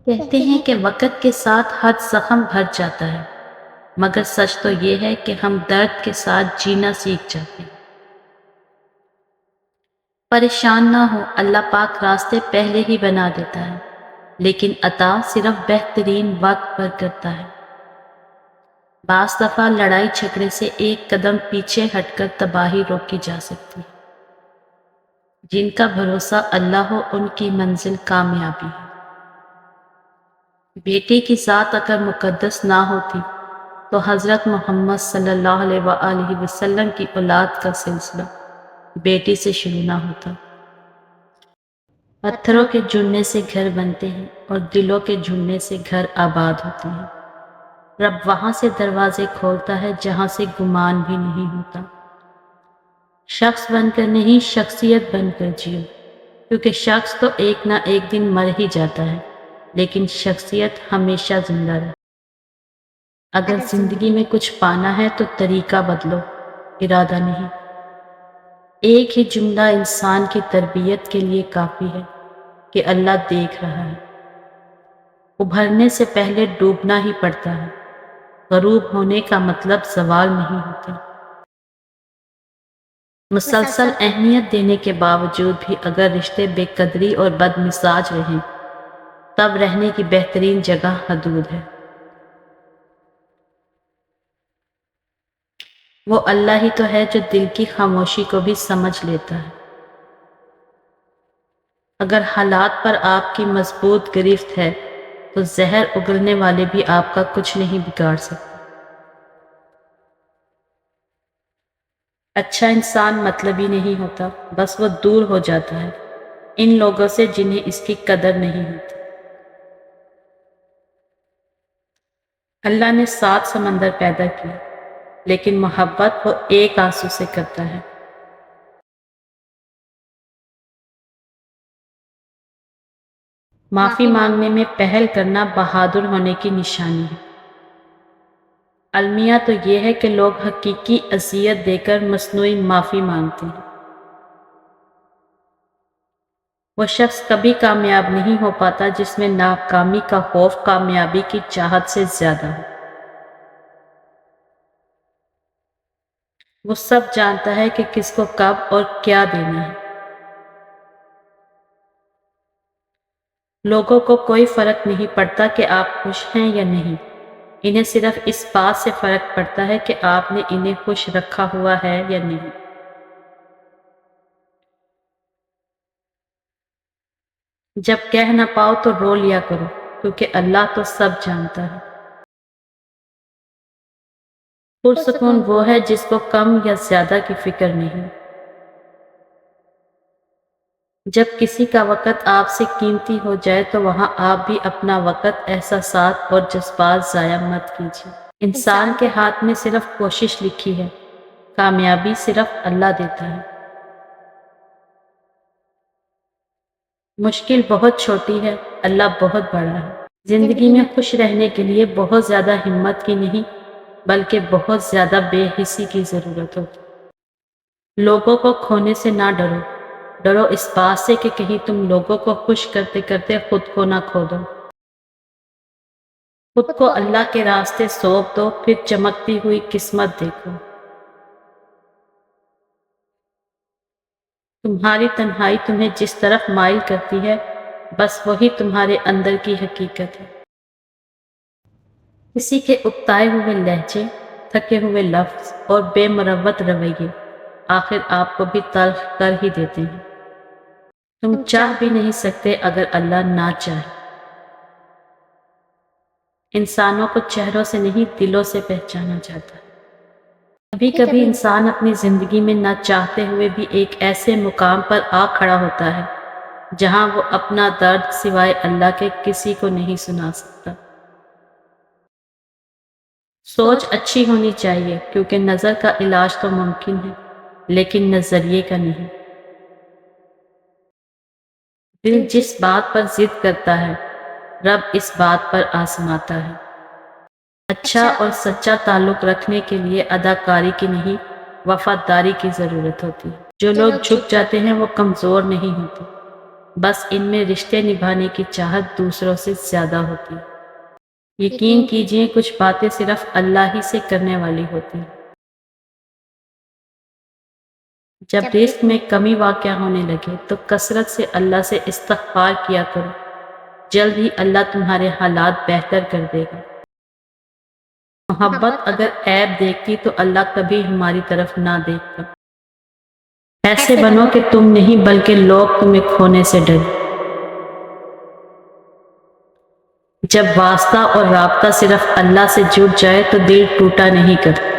کہتے ہیں کہ وقت کے ساتھ ہر زخم بھر جاتا ہے، مگر سچ تو یہ ہے کہ ہم درد کے ساتھ جینا سیکھ جاتے ہیں۔ پریشان نہ ہو، اللہ پاک راستے پہلے ہی بنا دیتا ہے، لیکن عطا صرف بہترین وقت پر کرتا ہے۔ بعض دفعہ لڑائی جھگڑے سے ایک قدم پیچھے ہٹ کر تباہی روکی جا سکتی ہے۔ جن کا بھروسہ اللہ ہو ان کی منزل کامیابی ہے۔ بیٹے کی ذات اگر مقدس نہ ہوتی تو حضرت محمد صلی اللہ علیہ وآلہ وسلم کی اولاد کا سلسلہ بیٹی سے شروع نہ ہوتا۔ پتھروں کے جڑنے سے گھر بنتے ہیں اور دلوں کے جڑنے سے گھر آباد ہوتے ہیں۔ رب وہاں سے دروازے کھولتا ہے جہاں سے گمان بھی نہیں ہوتا۔ شخص بن کر نہیں، شخصیت بن کر جیو، کیونکہ شخص تو ایک نہ ایک دن مر ہی جاتا ہے، لیکن شخصیت ہمیشہ زندہ رہے۔ اگر زندگی میں کچھ پانا ہے تو طریقہ بدلو، ارادہ نہیں۔ ایک ہی جملہ انسان کی تربیت کے لیے کافی ہے کہ اللہ دیکھ رہا ہے۔ ابھرنے سے پہلے ڈوبنا ہی پڑتا ہے۔ غروب ہونے کا مطلب زوال نہیں ہوتا۔ مسلسل اہمیت دینے کے باوجود بھی اگر رشتے بے قدری اور بد مزاج رہیں، تب رہنے کی بہترین جگہ حدود ہے۔ وہ اللہ ہی تو ہے جو دل کی خاموشی کو بھی سمجھ لیتا ہے۔ اگر حالات پر آپ کی مضبوط گرفت ہے تو زہر اگلنے والے بھی آپ کا کچھ نہیں بگاڑ سکتے۔ اچھا انسان مطلبی نہیں ہوتا، بس وہ دور ہو جاتا ہے ان لوگوں سے جنہیں اس کی قدر نہیں ہوتی۔ اللہ نے 7 سمندر پیدا کیے، لیکن محبت وہ ایک آنسو سے کرتا ہے۔ معافی مانگنے میں پہل کرنا بہادر ہونے کی نشانی ہے۔ المیہ تو یہ ہے کہ لوگ حقیقی اذیت دے کر مصنوعی معافی مانگتے ہیں۔ وہ شخص کبھی کامیاب نہیں ہو پاتا جس میں ناکامی کا خوف کامیابی کی چاہت سے زیادہ ہو۔ وہ سب جانتا ہے کہ کس کو کب اور کیا دینا ہے۔ لوگوں کو کوئی فرق نہیں پڑتا کہ آپ خوش ہیں یا نہیں، انہیں صرف اس بات سے فرق پڑتا ہے کہ آپ نے انہیں خوش رکھا ہوا ہے یا نہیں۔ جب کہہ نہ پاؤ تو رو لیا کرو، کیونکہ اللہ تو سب جانتا ہے۔ پرسکون وہ ہے جس کو کم یا زیادہ کی فکر نہیں۔ جب کسی کا وقت آپ سے قیمتی ہو جائے تو وہاں آپ بھی اپنا وقت، احساسات اور جذبات ضائع مت کیجیے۔ انسان کے ہاتھ میں صرف کوشش لکھی ہے، کامیابی صرف اللہ دیتا ہے۔ مشکل بہت چھوٹی ہے، اللہ بہت بڑا ہے۔ زندگی میں خوش رہنے کے لیے بہت زیادہ ہمت کی نہیں، بلکہ بہت زیادہ بے حسی کی ضرورت ہوتی۔ لوگوں کو کھونے سے نہ ڈرو، ڈرو اس بات سے کہ کہیں تم لوگوں کو خوش کرتے کرتے خود کو نہ کھو دو۔ خود کو اللہ کے راستے سونپ دو، پھر چمکتی ہوئی قسمت دیکھو۔ تمہاری تنہائی تمہیں جس طرف مائل کرتی ہے، بس وہی تمہارے اندر کی حقیقت ہے۔ کسی کے اکتائے ہوئے لہجے، تھکے ہوئے لفظ اور بے مروت رویے آخر آپ کو بھی تلخ کر ہی دیتے ہیں۔ تم چاہ بھی نہیں سکتے اگر اللہ نہ چاہے۔ انسانوں کو چہروں سے نہیں، دلوں سے پہچانا جاتا ہے۔ کبھی کبھی انسان اپنی زندگی میں نہ چاہتے ہوئے بھی ایک ایسے مقام پر آ کھڑا ہوتا ہے جہاں وہ اپنا درد سوائے اللہ کے کسی کو نہیں سنا سکتا۔ سوچ اچھی ہونی چاہیے، کیونکہ نظر کا علاج تو ممکن ہے، لیکن نظریے کا نہیں۔ دل جس بات پر ضد کرتا ہے، رب اس بات پر آزماتا ہے۔ اچھا اور سچا تعلق رکھنے کے لیے اداکاری کی نہیں، وفاداری کی ضرورت ہوتی ہے۔ جو لوگ جھک جاتے ہیں وہ کمزور نہیں ہوتے، بس ان میں رشتے نبھانے کی چاہت دوسروں سے زیادہ ہوتی ہے۔ یقین کیجئے کچھ باتیں صرف اللہ ہی سے کرنے والی ہوتی ہیں۔ جب رزق میں کمی واقع ہونے لگے تو کثرت سے اللہ سے استغفار کیا کرو، جلد ہی اللہ تمہارے حالات بہتر کر دے گا۔ محبت اگر عیب دیکھتی تو اللہ کبھی ہماری طرف نہ دیکھتا۔ ایسے بنو کہ تم نہیں بلکہ لوگ تمہیں کھونے سے ڈریں۔ جب واسطہ اور رابطہ صرف اللہ سے جڑ جائے تو دل ٹوٹا نہیں کرتا۔